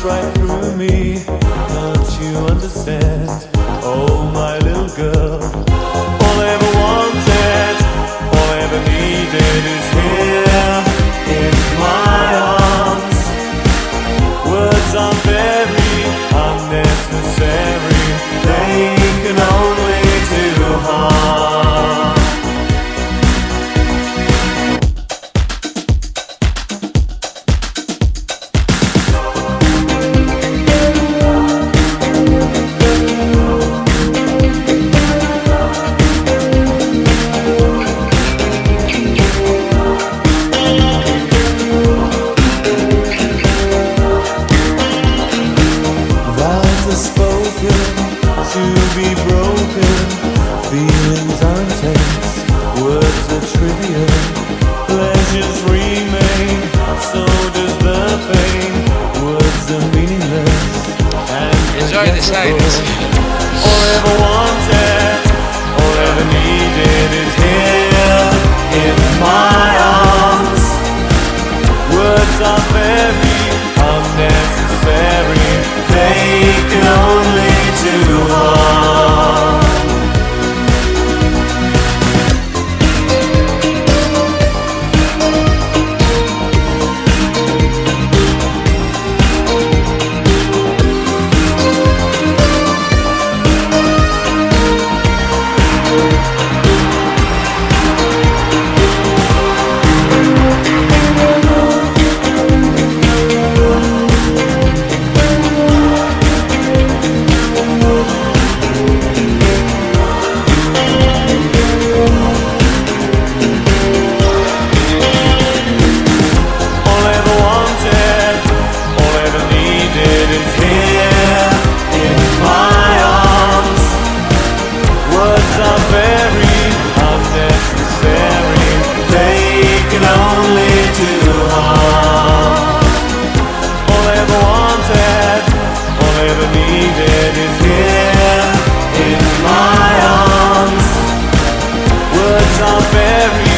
cuts right through me. Can't you understand? Oh, my little girl. All I ever wanted, all I ever needed is here in my arms. Words are very unnecessary. They can only do harm. To be broken, feelings are intense, words are trivial, pleasures remain, so does the pain. Words are meaningless and enjoy the silence. All I ever wanted, all I ever needed is here in my arms. Words are very unnecessary. They can only do harm. Needed is here in my arms. Words are very